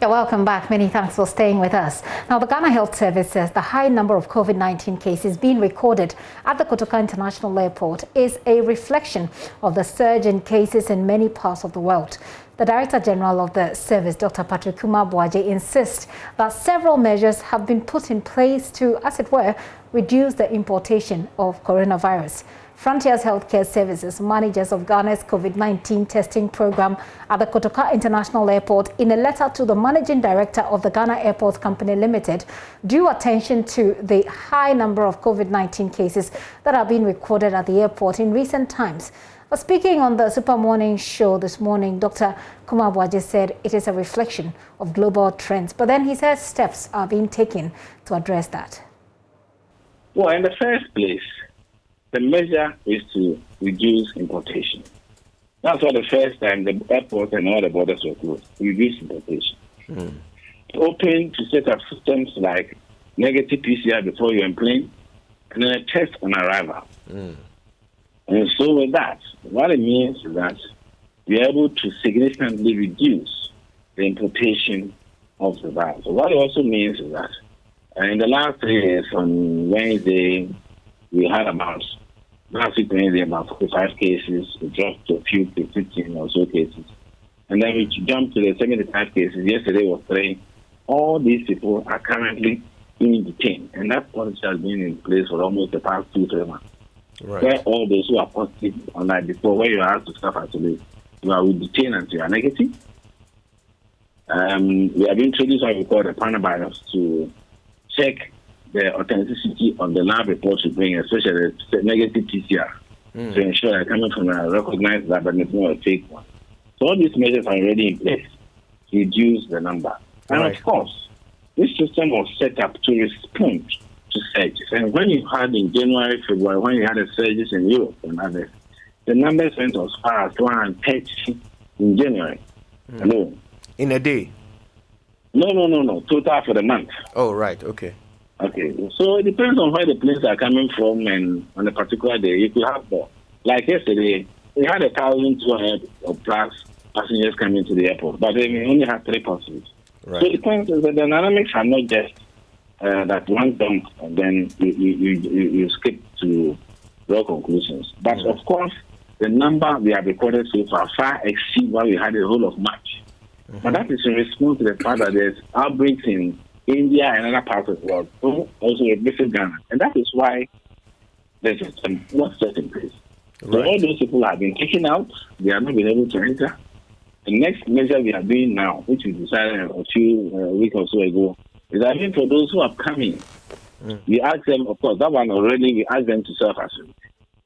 Yeah, welcome back. Many thanks for staying with us. Now, the Ghana Health Service says the high number of COVID-19 cases being recorded at the K.I.A International Airport is a reflection of the surge in cases in many parts of the world. The Director General of the service, Dr. Patrick K.I.A, insists that several measures have been put in place to, as it were, reduce the importation of coronavirus. Frontiers Healthcare Services, managers of Ghana's COVID-19 testing program at the K.I.A International Airport, in a letter to the Managing Director of the Ghana Airports Company Limited, drew attention to the high number of COVID-19 cases that are being recorded at the airport in recent times. But speaking on the Super Morning Show this morning, Dr. K.I.A said it is a reflection of global trends. But then he says steps are being taken to address that. Well, in the first place, the measure is to reduce importation. That's why the first time the airport and all the borders were closed, reduce importation. Open to set up systems like negative PCR before you're in plane, and then a test on arrival. And so with that, what it means is that we're able to significantly reduce the importation of the virus. So what it also means is that in the last 3 years, on Wednesday, we had about 45 cases. We dropped to a few, 15 or so cases. And then we jumped to the 75 cases. Yesterday was 3. All these people are currently being detained. And that policy has been in place for almost the past 2-3 months. Right. Where all those who are positive on that before, where you are asked to self-isolate, you are detained until you are negative. We have introduced what we call the panel virus to check the authenticity of the lab reports you bring, especially the negative PCR, to ensure they're coming from a recognized lab and it's not a fake one. So all these measures are already in place to reduce the number. And of course, this system was set up to respond to surges. And when you had in January, February, when you had the surges in Europe and others, the numbers went as far as 230 in January alone. In a day? No. Total for the month. Oh, right. Okay. Okay. So it depends on where the planes are coming from, and on a particular day, you could have more. Like yesterday, we had 1,200 or plus passengers coming to the airport, but we only had 3 positives. Right. So it depends. The dynamics are not just that one dump and then you skip to draw conclusions. But of course, the number we have recorded so far exceed what we had the whole of March. But that is in response to the fact that there's outbreaks in India and other parts of the world, also visit Ghana. And that is why there's a system not set in place. So all those people have been taken out, they have not been able to enter. The next measure we are doing now, which we decided a few weeks or so ago, is that for those who are coming, we ask them, of course, that one already, we ask them to self-isolate.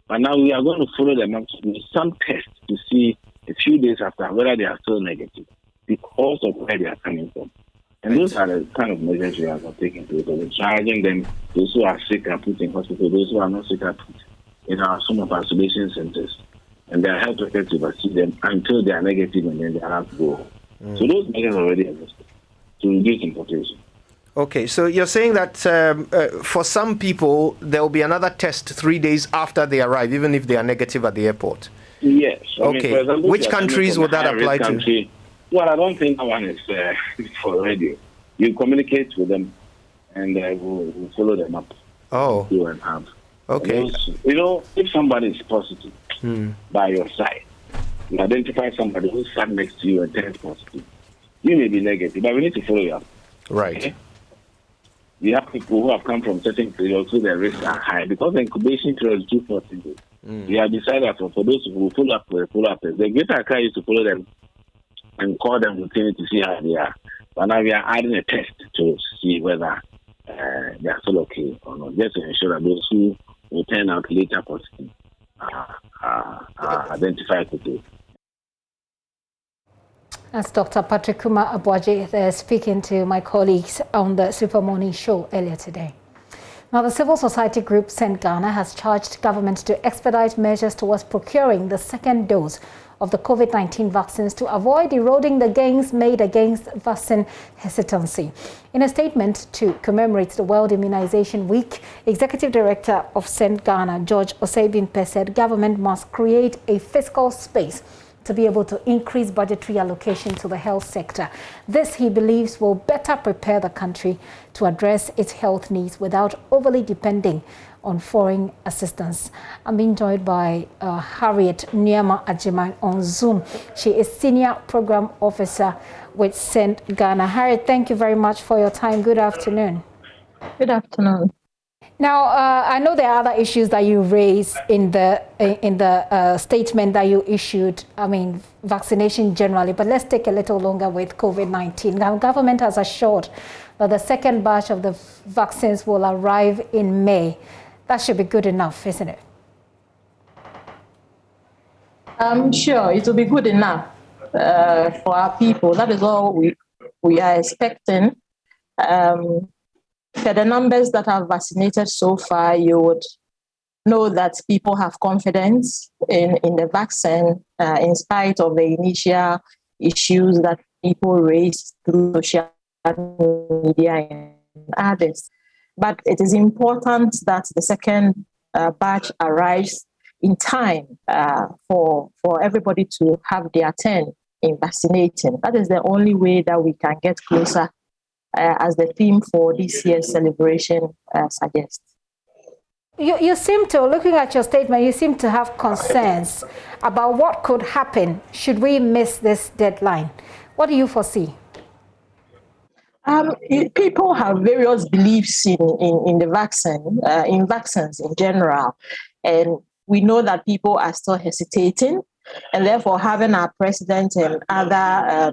But now we are going to follow them up with some tests to see a few days after whether they are still negative because of where they are coming from. And those are the kind of measures we are taking place. So we're charging them, those who are sick are put in hospital, those who are not sick are put in some of our isolation centers. And they are helped to see them until they are negative and then they are allowed to go home. So those measures are already existed to reduce importation. Okay, so you're saying that for some people, there will be another test 3 days after they arrive, even if they are negative at the airport? Yes. Okay. For example, which countries would that apply to? Well, I don't think that one is for radio. You communicate with them and we'll follow them up. Oh. You and have. Okay. And if somebody is positive by your side, you identify somebody who sat next to you and tests positive. You may be negative, but we need to follow you up. Right. Okay? We have people who have come from certain periods who their risks are high because the incubation period is 2-14 days. We have decided that for those who follow up, the Greater Accra used to follow them and call them routinely to see how they are. But now we are adding a test to see whether they are still okay or not, just to ensure that those who will turn out later positive are identified today. That's Dr. Patrick K.I.A speaking to my colleagues on the Super Morning Show earlier today. Now, the civil society group Send Ghana has charged government to expedite measures towards procuring the second dose of the COVID-19 vaccines to avoid eroding the gains made against vaccine hesitancy. In a statement to commemorate the World Immunization Week, Executive Director of Send Ghana, George Osei-Bimpe, said government must create a fiscal space to be able to increase budgetary allocation to the health sector. This, he believes, will better prepare the country to address its health needs without overly depending on foreign assistance. I'm being joined by Harriet Nyama Ajiman on Zoom. She is Senior Program Officer with St. Ghana. Harriet, thank you very much for your time. Good afternoon. Good afternoon. Now, I know there are other issues that you raised in the statement that you issued. I mean, vaccination generally, but let's take a little longer with COVID-19. Now, government has assured that the second batch of the vaccines will arrive in May. That should be good enough, isn't it? I'm sure it will be good enough for our people. That is all we are expecting. For the numbers that are vaccinated so far, you would know that people have confidence in the vaccine in spite of the initial issues that people raised through social media and others. But it is important that the second batch arrives in time for everybody to have their turn in vaccinating. That is the only way that we can get closer as the theme for this year's celebration suggests. You seem to, looking at your statement, you seem to have concerns about what could happen should we miss this deadline. What do you foresee? People have various beliefs in the vaccine, in vaccines in general, and we know that people are still hesitating, and therefore having our president and other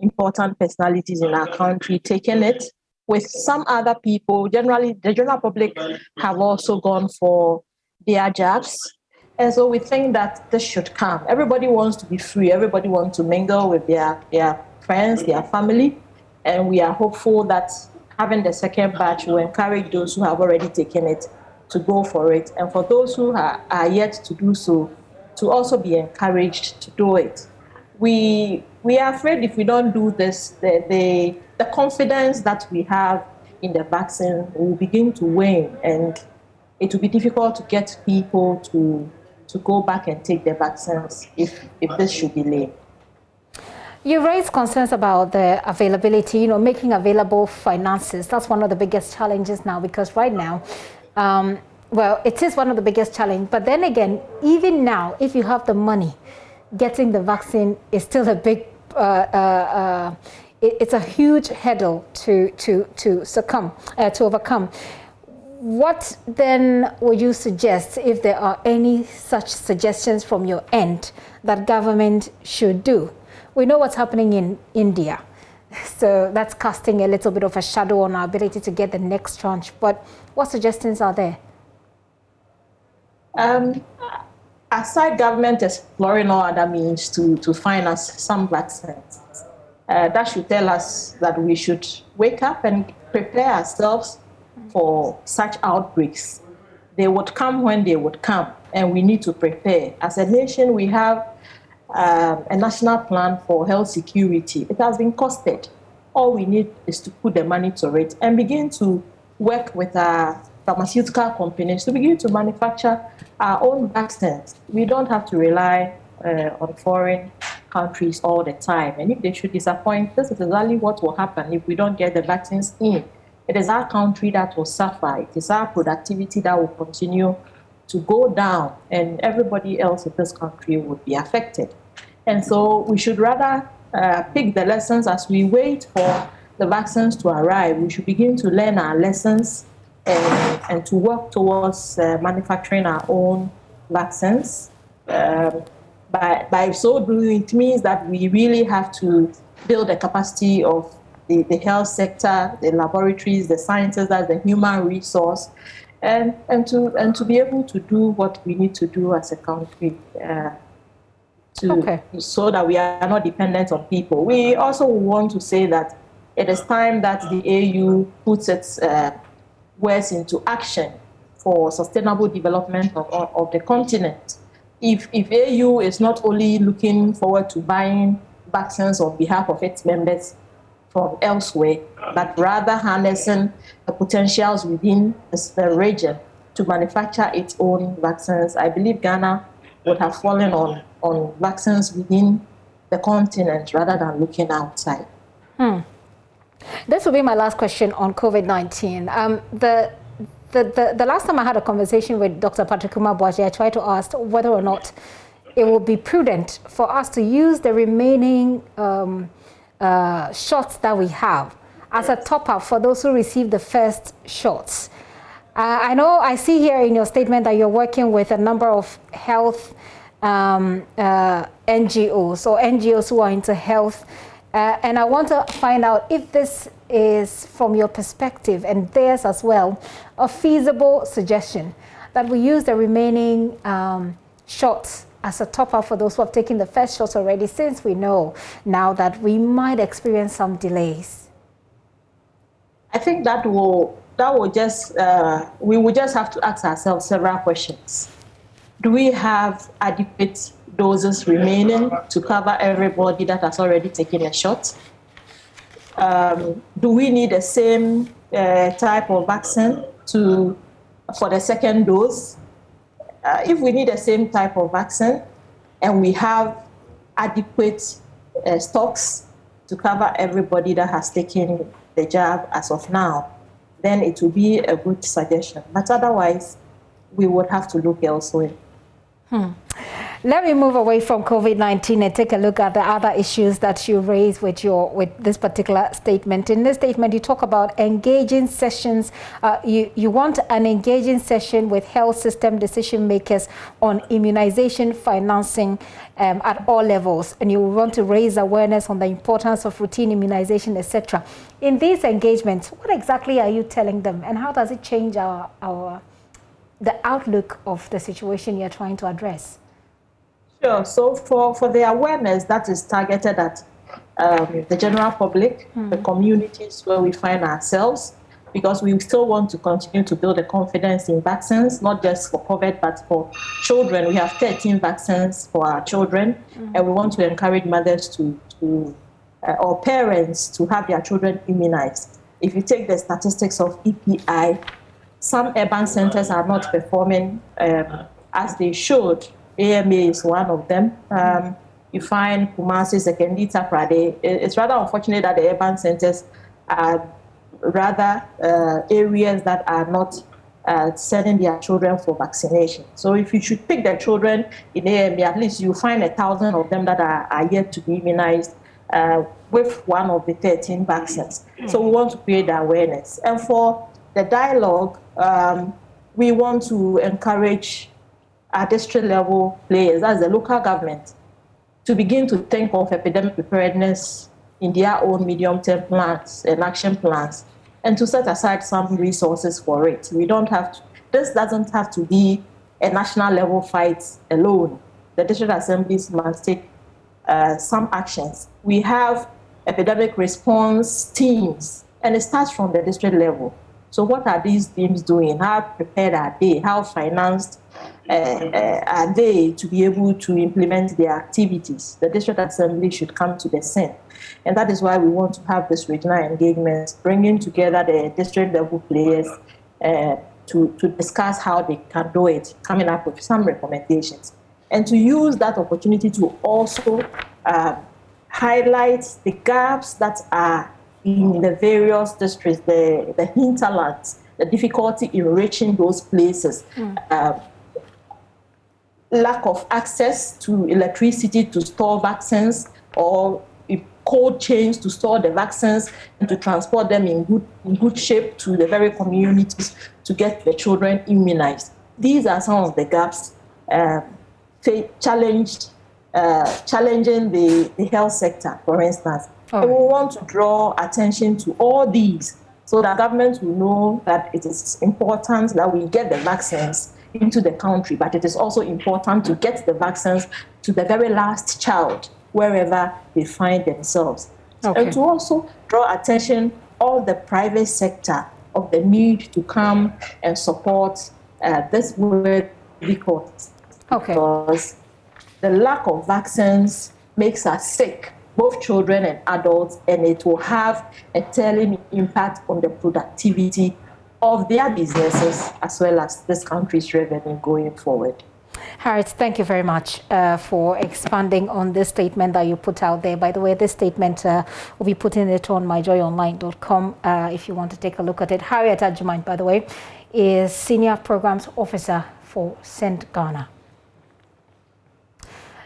important personalities in our country taking it, with some other people, generally the general public have also gone for their jabs. And so we think that this should come. Everybody wants to be free. Everybody wants to mingle with their friends, their family. And we are hopeful that having the second batch will encourage those who have already taken it to go for it. And for those who are yet to do so, to also be encouraged to do it. We are afraid if we don't do this, the confidence that we have in the vaccine will begin to wane, and it will be difficult to get people to go back and take the vaccines if this should delay. You raised concerns about the availability, making available finances. That's one of the biggest challenges now, because right now, well, it is one of the biggest challenges. But then again, even now, if you have the money, getting the vaccine is still a big, it's a huge hurdle to overcome. What then would you suggest, if there are any such suggestions from your end, that government should do? We know what's happening in India, so that's casting a little bit of a shadow on our ability to get the next tranche. But what suggestions are there? Aside government exploring all other means to finance some vaccines, that should tell us that we should wake up and prepare ourselves for such outbreaks. They would come when they would come, and we need to prepare. As a nation, we have a national plan for health security. It has been costed. All we need is to put the money to it and begin to work with our pharmaceutical companies to begin to manufacture our own vaccines. We don't have to rely on foreign countries all the time. And if they should disappoint, this is exactly what will happen if we don't get the vaccines in. It is our country that will suffer. It is our productivity that will continue to go down, and everybody else in this country would be affected. And so we should rather pick the lessons as we wait for the vaccines to arrive. We should begin to learn our lessons and to work towards manufacturing our own vaccines. By so doing, it means that we really have to build the capacity of the health sector, the laboratories, the scientists, that's the human resource, and to be able to do what we need to do as a country so that we are not dependent on people. We also want to say that it is time that the AU puts its words into action for sustainable development of the continent. If AU is not only looking forward to buying vaccines on behalf of its members from elsewhere, but rather harnessing the potentials within the region to manufacture its own vaccines, I believe Ghana would have fallen on vaccines within the continent rather than looking outside. This will be my last question on COVID-19. The last time I had a conversation with Dr. Patrick Boache, I tried to ask whether or not it would be prudent for us to use the remaining shots that we have as a top-up for those who received the first shots. I know I see here in your statement that you're working with a number of health NGOs, or NGOs who are into health, and I want to find out if this is, from your perspective and theirs as well, a feasible suggestion that we use the remaining shots as a top-up for those who have taken the first shots already, since we know now that we might experience some delays. I think that will just, we will just have to ask ourselves several questions. Do we have adequate doses remaining to cover everybody that has already taken a shot? Do we need the same type of vaccine for the second dose? If we need the same type of vaccine and we have adequate stocks to cover everybody that has taken the jab as of now, then it will be a good suggestion. But otherwise, we would have to look elsewhere. Let me move away from COVID-19 and take a look at the other issues that you raised with this particular statement. In this statement, you talk about engaging sessions. You want an engaging session with health system decision makers on immunization financing at all levels, and you want to raise awareness on the importance of routine immunization, etc. In these engagements, what exactly are you telling them, and how does it change the outlook of the situation you're trying to address? Sure. So for the awareness that is targeted at the general public, the communities where we find ourselves, because we still want to continue to build a confidence in vaccines, not just for COVID, but for children. We have 13 vaccines for our children, and we want to encourage mothers or parents to have their children immunized. If you take the statistics of EPI, some urban centers are not performing as they should. AMA is one of them. You find Kumasi, Sekendi, Taprade. It's rather unfortunate that the urban centers are rather areas that are not sending their children for vaccination. So if you should pick their children in AMA, at least you find 1,000 of them that are yet to be immunized with one of the 13 vaccines. So we want to create the awareness. And for the dialogue, we want to encourage our district level players, as the local government, to begin to think of epidemic preparedness in their own medium-term plans and action plans, and to set aside some resources for it. This doesn't have to be a national level fight alone. The district assemblies must take some actions. We have epidemic response teams, and it starts from the district level. So what are these teams doing? How prepared are they? How financed are they to be able to implement their activities? The district assembly should come to the scene. And that is why we want to have this regional engagement, bringing together the district level players to discuss how they can do it, coming up with some recommendations. And to use that opportunity to also highlight the gaps that are in the various districts, the hinterlands, the difficulty in reaching those places, lack of access to electricity to store vaccines, or cold chains to store the vaccines and to transport them in good shape to the very communities to get the children immunized. These are some of the gaps challenging the health sector, for instance. And we want to draw attention to all these so that government will know that it is important that we get the vaccines into the country, but it is also important to get the vaccines to the very last child, wherever they find themselves. And to also draw attention of the private sector of the need to come and support this worthy cause. Because the lack of vaccines makes us sick, both children and adults, and it will have a telling impact on the productivity of their businesses as well as this country's revenue going forward. Harriet, thank you very much for expanding on this statement that you put out there. By the way, this statement, will be putting it on myjoyonline.com if you want to take a look at it. Harriet Ajumine, by the way, is Senior Programs Officer for Send Ghana.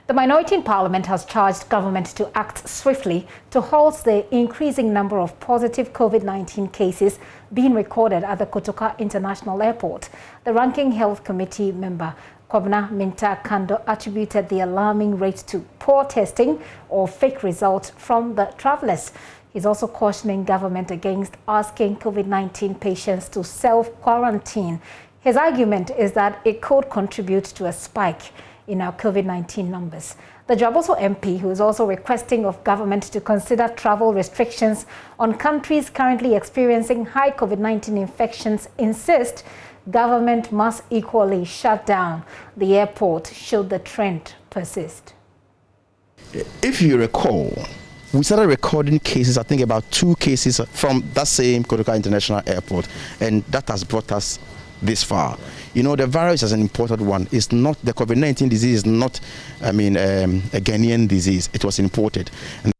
The minority in Parliament has charged government to act swiftly to halt the increasing number of positive COVID-19 cases being recorded at the Kotoka International Airport. The Ranking Health Committee member, Kwabena Minta Kando, attributed the alarming rate to poor testing or fake results from the travellers. He's also cautioning government against asking COVID-19 patients to self-quarantine. His argument is that it could contribute to a spike in our COVID-19 numbers. The Jaboso MP, who is also requesting of government to consider travel restrictions on countries currently experiencing high COVID-19 infections, insists government must equally shut down the airport should the trend persist. If you recall, we started recording cases, I think about 2 cases from that same Kotoka International Airport, and that has brought us this far. You know, the virus is an important one. It's not, the COVID-19 disease is not, a Ghanaian disease. It was imported. And